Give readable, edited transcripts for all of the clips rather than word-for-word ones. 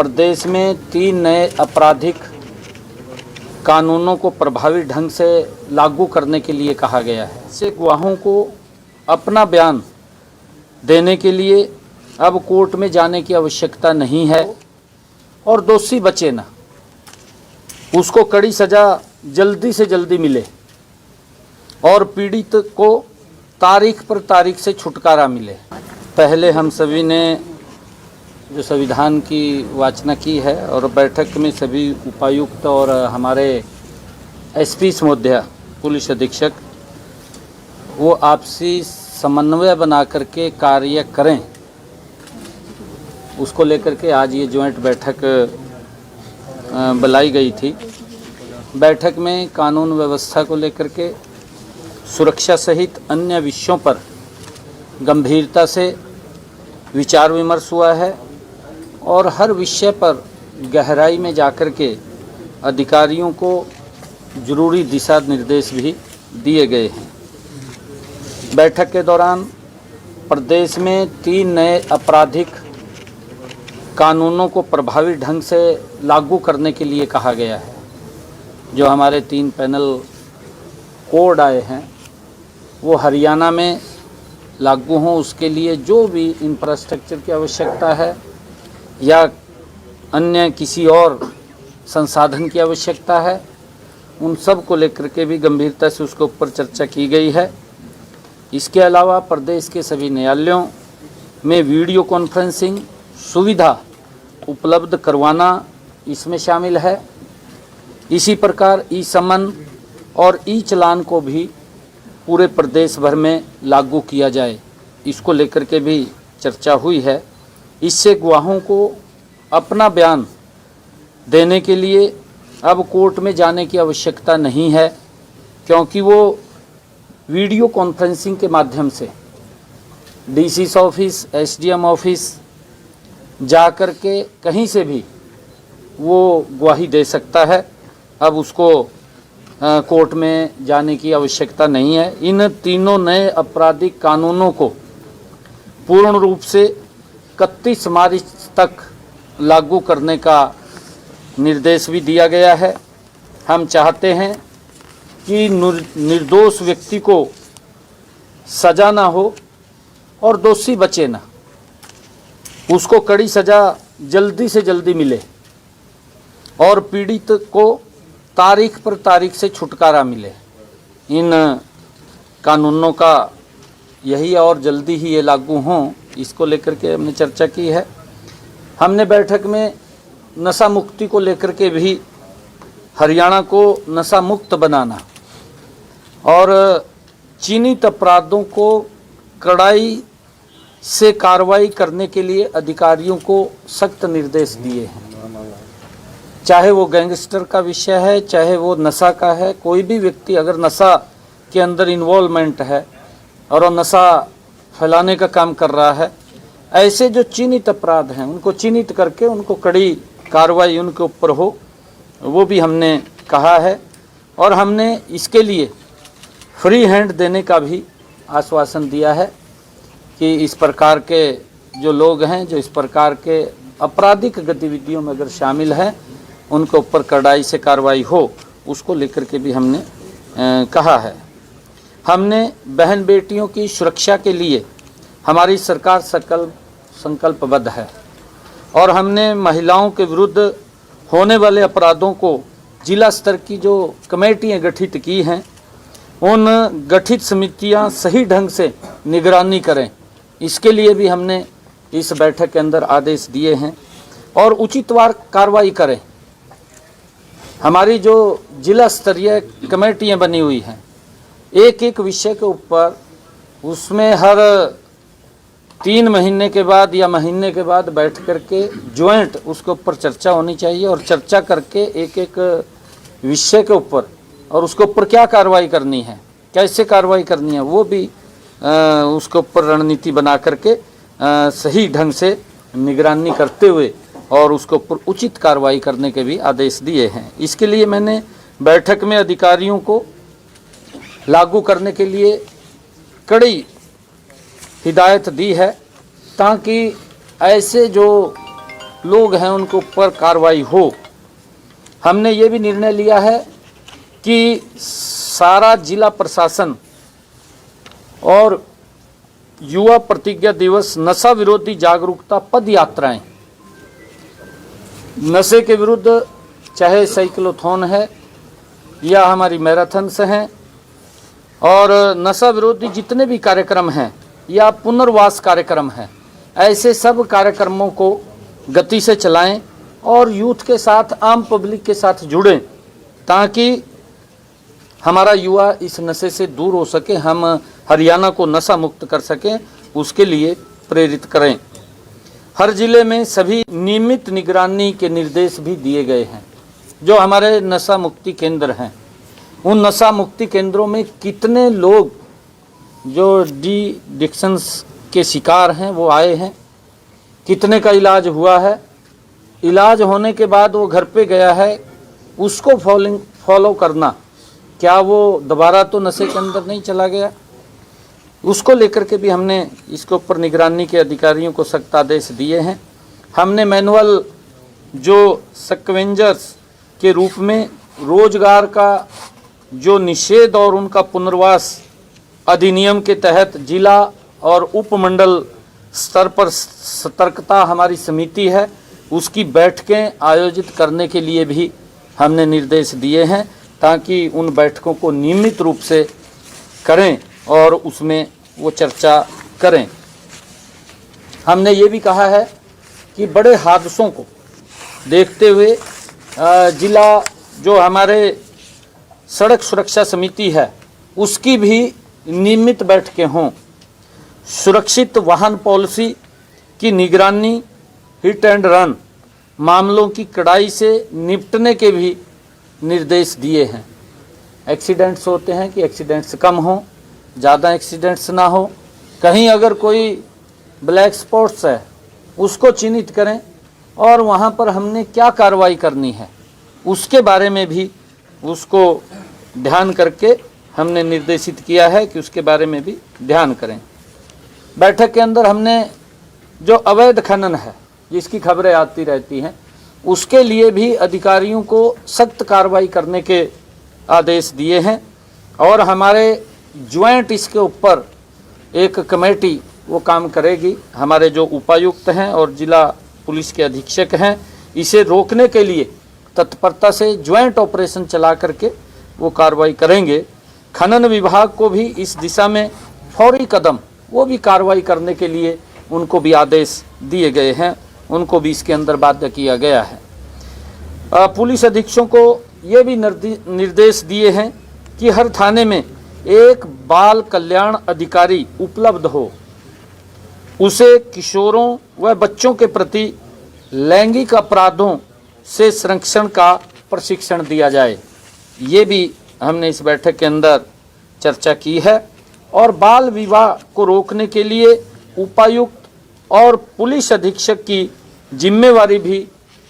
प्रदेश में 3 नए आपराधिक कानूनों को प्रभावी ढंग से लागू करने के लिए कहा गया है। इससे गवाहों को अपना बयान देने के लिए अब कोर्ट में जाने की आवश्यकता नहीं है और दोषी बचे ना, उसको कड़ी सज़ा जल्दी से जल्दी मिले और पीड़ित को तारीख पर तारीख से छुटकारा मिले। पहले हम सभी ने जो संविधान की वाचना की है और बैठक में सभी उपायुक्त और हमारे एसपी महोदया पुलिस अधीक्षक वो आपसी समन्वय बना करके कार्य करें, उसको लेकर के आज ये ज्वाइंट बैठक बुलाई गई थी। बैठक में कानून व्यवस्था को लेकर के सुरक्षा सहित अन्य विषयों पर गंभीरता से विचार विमर्श हुआ है और हर विषय पर गहराई में जाकर के अधिकारियों को जरूरी दिशा निर्देश भी दिए गए हैं। बैठक के दौरान प्रदेश में 3 नए आपराधिक कानूनों को प्रभावी ढंग से लागू करने के लिए कहा गया है। जो हमारे 3 पैनल कोड आए हैं वो हरियाणा में लागू हों, उसके लिए जो भी इंफ्रास्ट्रक्चर की आवश्यकता है या अन्य किसी और संसाधन की आवश्यकता है, उन सब को लेकर के भी गंभीरता से उसके ऊपर चर्चा की गई है। इसके अलावा प्रदेश के सभी न्यायालयों में वीडियो कॉन्फ्रेंसिंग सुविधा उपलब्ध करवाना इसमें शामिल है। इसी प्रकार ई समन और ई चालान को भी पूरे प्रदेश भर में लागू किया जाए, इसको लेकर के भी चर्चा हुई है। इससे गवाहों को अपना बयान देने के लिए अब कोर्ट में जाने की आवश्यकता नहीं है, क्योंकि वो वीडियो कॉन्फ्रेंसिंग के माध्यम से डीसी ऑफिस, एसडीएम ऑफिस जा कर के कहीं से भी वो गवाही दे सकता है। अब उसको कोर्ट में जाने की आवश्यकता नहीं है। इन तीनों नए आपराधिक कानूनों को पूर्ण रूप से 31 मार्च तक लागू करने का निर्देश भी दिया गया है। हम चाहते हैं कि निर्दोष व्यक्ति को सज़ा ना हो और दोषी बचे ना, उसको कड़ी सज़ा जल्दी से जल्दी मिले और पीड़ित को तारीख पर तारीख से छुटकारा मिले। इन कानूनों का यही और जल्दी ही ये लागू हों, इसको लेकर के हमने चर्चा की है। हमने बैठक में नशा मुक्ति को लेकर के भी हरियाणा को नशा मुक्त बनाना और चिन्हित अपराधों को कड़ाई से कार्रवाई करने के लिए अधिकारियों को सख्त निर्देश दिए हैं। चाहे वो गैंगस्टर का विषय है, चाहे वो नशा का है, कोई भी व्यक्ति अगर नशा के अंदर इन्वॉल्वमेंट है और नशा फैलाने का काम कर रहा है, ऐसे जो चिन्हित अपराध हैं उनको चिन्हित करके उनको कड़ी कार्रवाई उनके ऊपर हो, वो भी हमने कहा है। और हमने इसके लिए फ्री हैंड देने का भी आश्वासन दिया है कि इस प्रकार के जो लोग हैं, जो इस प्रकार के आपराधिक गतिविधियों में अगर शामिल हैं, उनके ऊपर कड़ाई से कार्रवाई हो, उसको लेकर के भी हमने कहा है। हमने बहन बेटियों की सुरक्षा के लिए हमारी सरकार संकल्पबद्ध है और हमने महिलाओं के विरुद्ध होने वाले अपराधों को जिला स्तर की जो कमेटियां गठित की हैं, उन गठित समितियां सही ढंग से निगरानी करें, इसके लिए भी हमने इस बैठक के अंदर आदेश दिए हैं और उचितवार कार्रवाई करें। हमारी जो जिला स्तरीय कमेटियां बनी हुई हैं, एक एक विषय के ऊपर उसमें हर 3 महीने के बाद या महीने के बाद बैठ करके ज्वाइंट उसके ऊपर चर्चा होनी चाहिए और चर्चा करके एक एक विषय के ऊपर और उसके ऊपर क्या कार्रवाई करनी है, कैसे कार्रवाई करनी है, वो भी उसके ऊपर रणनीति बना करके सही ढंग से निगरानी करते हुए और उसके ऊपर उचित कार्रवाई करने के भी आदेश दिए हैं। इसके लिए मैंने बैठक में अधिकारियों को लागू करने के लिए कड़ी हिदायत दी है, ताकि ऐसे जो लोग हैं उनके ऊपर कार्रवाई हो। हमने ये भी निर्णय लिया है कि सारा जिला प्रशासन और युवा प्रतिज्ञा दिवस नशा विरोधी जागरूकता पद यात्राएं, नशे के विरुद्ध चाहे साइक्लोथॉन है या हमारी मैराथन्स हैं, और नशा विरोधी जितने भी कार्यक्रम हैं या पुनर्वास कार्यक्रम हैं, ऐसे सब कार्यक्रमों को गति से चलाएं और यूथ के साथ, आम पब्लिक के साथ जुड़ें, ताकि हमारा युवा इस नशे से दूर हो सके, हम हरियाणा को नशा मुक्त कर सकें, उसके लिए प्रेरित करें। हर जिले में सभी नियमित निगरानी के निर्देश भी दिए गए हैं। जो हमारे नशा मुक्ति केंद्र हैं, उन नशा मुक्ति केंद्रों में कितने लोग जो डिक्शंस के शिकार हैं वो आए हैं, कितने का इलाज हुआ है, इलाज होने के बाद वो घर पे गया है, उसको फॉलो करना, क्या वो दोबारा तो नशे के अंदर नहीं चला गया, उसको लेकर के भी हमने इसके ऊपर निगरानी के अधिकारियों को सख्त आदेश दिए हैं। हमने मैनुअल जो स्कवेंजर्स के रूप में रोजगार का जो निषेध और उनका पुनर्वास अधिनियम के तहत जिला और उपमंडल स्तर पर सतर्कता हमारी समिति है, उसकी बैठकें आयोजित करने के लिए भी हमने निर्देश दिए हैं, ताकि उन बैठकों को नियमित रूप से करें और उसमें वो चर्चा करें। हमने ये भी कहा है कि बड़े हादसों को देखते हुए जिला जो हमारे सड़क सुरक्षा समिति है उसकी भी नियमित बैठकें हों। सुरक्षित वाहन पॉलिसी की निगरानी, हिट एंड रन मामलों की कड़ाई से निपटने के भी निर्देश दिए हैं। एक्सीडेंट्स होते हैं कि एक्सीडेंट्स कम हों, ज़्यादा एक्सीडेंट्स ना हो। कहीं अगर कोई ब्लैक स्पॉट्स है उसको चिन्हित करें और वहाँ पर हमने क्या कार्रवाई करनी है उसके बारे में भी उसको ध्यान करके हमने निर्देशित किया है कि उसके बारे में भी ध्यान करें। बैठक के अंदर हमने जो अवैध खनन है जिसकी खबरें आती रहती हैं उसके लिए भी अधिकारियों को सख्त कार्रवाई करने के आदेश दिए हैं, और हमारे ज्वाइंट इसके ऊपर एक कमेटी वो काम करेगी। हमारे जो उपायुक्त हैं और जिला पुलिस के अधीक्षक हैं इसे रोकने के लिए तत्परता से ज्वाइंट ऑपरेशन चला करके वो कार्रवाई करेंगे। खनन विभाग को भी इस दिशा में फौरी कदम वो भी कार्रवाई करने के लिए उनको भी आदेश दिए गए हैं, उनको भी इसके अंदर बाध्य किया गया है। पुलिस अधीक्षकों को ये भी निर्देश दिए हैं कि हर थाने में एक बाल कल्याण अधिकारी उपलब्ध हो, उसे किशोरों व बच्चों के प्रति लैंगिक अपराधों से संरक्षण का प्रशिक्षण दिया जाए। ये भी हमने इस बैठक के अंदर चर्चा की है। और बाल विवाह को रोकने के लिए उपायुक्त और पुलिस अधीक्षक की जिम्मेवारी भी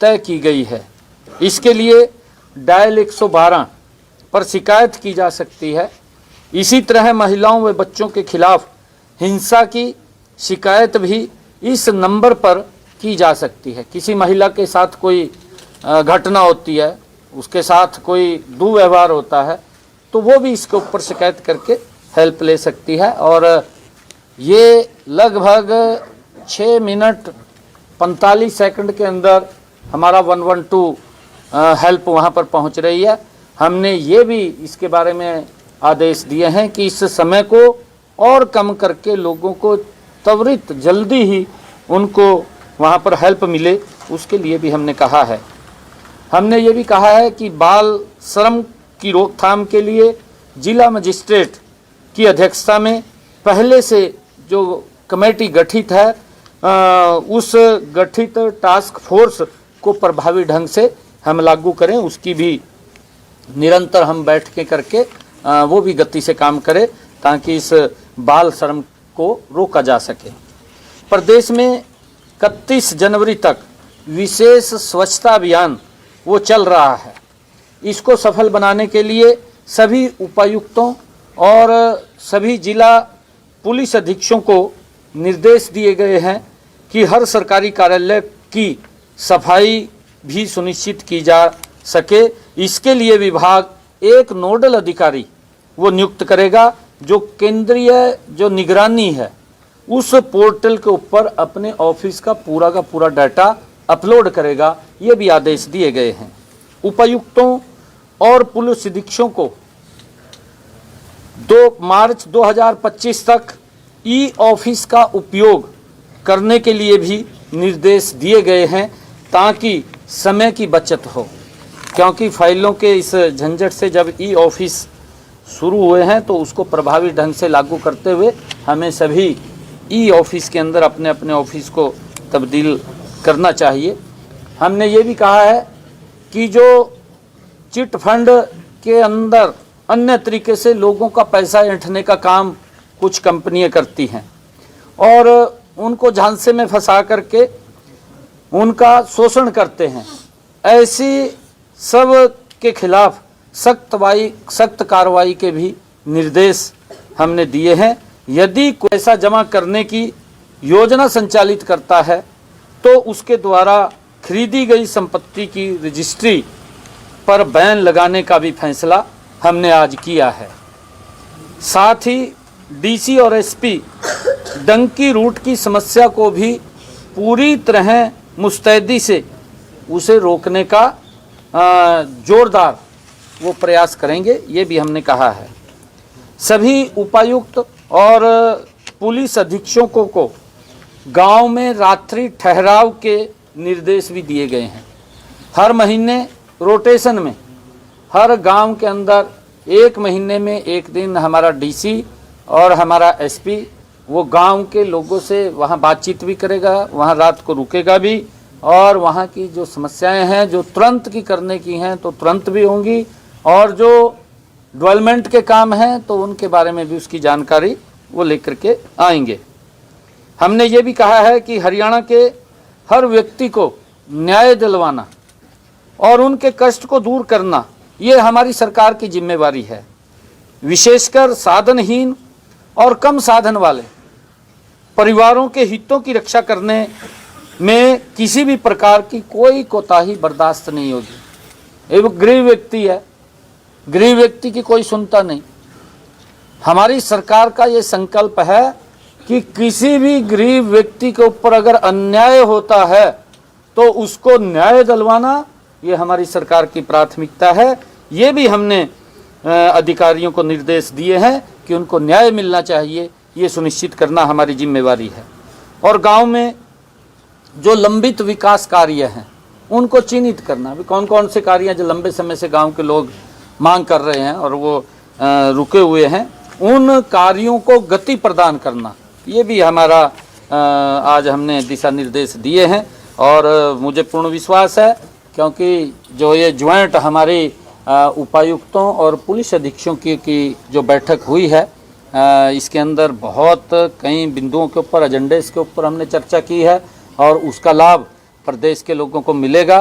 तय की गई है। इसके लिए डायल 112 पर शिकायत की जा सकती है। इसी तरह महिलाओं व बच्चों के खिलाफ हिंसा की शिकायत भी इस नंबर पर की जा सकती है। किसी महिला के साथ कोई घटना होती है, उसके साथ कोई दुर्व्यवहार होता है, तो वो भी इसके ऊपर शिकायत करके हेल्प ले सकती है। और ये लगभग 6 मिनट 45 सेकंड के अंदर हमारा 112 हेल्प वहाँ पर पहुँच रही है। हमने ये भी इसके बारे में आदेश दिए हैं कि इस समय को और कम करके लोगों को त्वरित जल्दी ही उनको वहाँ पर हेल्प मिले, उसके लिए भी हमने कहा है। हमने ये भी कहा है कि बाल श्रम की रोकथाम के लिए जिला मजिस्ट्रेट की अध्यक्षता में पहले से जो कमेटी गठित है उस गठित टास्क फोर्स को प्रभावी ढंग से हम लागू करें, उसकी भी निरंतर हम बैठकें करके वो भी गति से काम करें ताकि इस बाल श्रम को रोका जा सके। प्रदेश में 31 जनवरी तक विशेष स्वच्छता अभियान वो चल रहा है। इसको सफल बनाने के लिए सभी उपायुक्तों और सभी जिला पुलिस अधीक्षकों को निर्देश दिए गए हैं कि हर सरकारी कार्यालय की सफाई भी सुनिश्चित की जा सके, इसके लिए विभाग एक नोडल अधिकारी वो नियुक्त करेगा जो केंद्रीय जो निगरानी है उस पोर्टल के ऊपर अपने ऑफिस का पूरा डाटा अपलोड करेगा। ये भी आदेश दिए गए हैं। उपायुक्तों और पुलिस अधीक्षकों को 2 मार्च 2025 तक ई ऑफिस का उपयोग करने के लिए भी निर्देश दिए गए हैं ताकि समय की बचत हो, क्योंकि फाइलों के इस झंझट से जब ई ऑफिस शुरू हुए हैं तो उसको प्रभावी ढंग से लागू करते हुए हमें सभी ई ऑफिस के अंदर अपने अपने ऑफिस को तब्दील करना चाहिए। हमने ये भी कहा है कि जो चिट फंड के अंदर अन्य तरीके से लोगों का पैसा ऐंठने का काम कुछ कंपनियां करती हैं और उनको झांसे में फंसा करके उनका शोषण करते हैं, ऐसी सब के खिलाफ सख्त कार्रवाई के भी निर्देश हमने दिए हैं। यदि कोई पैसा जमा करने की योजना संचालित करता है तो उसके द्वारा खरीदी गई संपत्ति की रजिस्ट्री पर बैन लगाने का भी फैसला हमने आज किया है। साथ ही डीसी और एसपी डंकी रूट की समस्या को भी पूरी तरह मुस्तैदी से उसे रोकने का जोरदार वो प्रयास करेंगे, ये भी हमने कहा है। सभी उपायुक्त और पुलिस अधीक्षकों को गांव में रात्रि ठहराव के निर्देश भी दिए गए हैं। हर महीने रोटेशन में हर गांव के अंदर 1 महीने में 1 दिन हमारा डीसी और हमारा एसपी वो गांव के लोगों से वहां बातचीत भी करेगा, वहां रात को रुकेगा भी और वहां की जो समस्याएं हैं जो तुरंत की करने की हैं तो तुरंत भी होंगी और जो डेवलपमेंट के काम हैं तो उनके बारे में भी उसकी जानकारी वो लेकर के आएंगे। हमने ये भी कहा है कि हरियाणा के हर व्यक्ति को न्याय दिलवाना और उनके कष्ट को दूर करना ये हमारी सरकार की जिम्मेवारी है। विशेषकर साधनहीन और कम साधन वाले परिवारों के हितों की रक्षा करने में किसी भी प्रकार की कोई कोताही बर्दाश्त नहीं होगी। एक गरीब व्यक्ति है, गरीब व्यक्ति की कोई सुनता नहीं। हमारी सरकार का ये संकल्प है कि किसी भी गरीब व्यक्ति के ऊपर अगर अन्याय होता है तो उसको न्याय दिलवाना ये हमारी सरकार की प्राथमिकता है। ये भी हमने अधिकारियों को निर्देश दिए हैं कि उनको न्याय मिलना चाहिए, ये सुनिश्चित करना हमारी जिम्मेवारी है। और गांव में जो लंबित विकास कार्य हैं उनको चिन्हित करना, भी कौन कौन से कार्य जो लंबे समय से गांव के लोग मांग कर रहे हैं और वो रुके हुए हैं, उन कार्यों को गति प्रदान करना, ये भी हमारा आज हमने दिशा निर्देश दिए हैं। और मुझे पूर्ण विश्वास है क्योंकि जो ये ज्वाइंट हमारे उपायुक्तों और पुलिस अधीक्षकों की जो बैठक हुई है इसके अंदर बहुत कई बिंदुओं के ऊपर एजेंडे के ऊपर हमने चर्चा की है और उसका लाभ प्रदेश के लोगों को मिलेगा।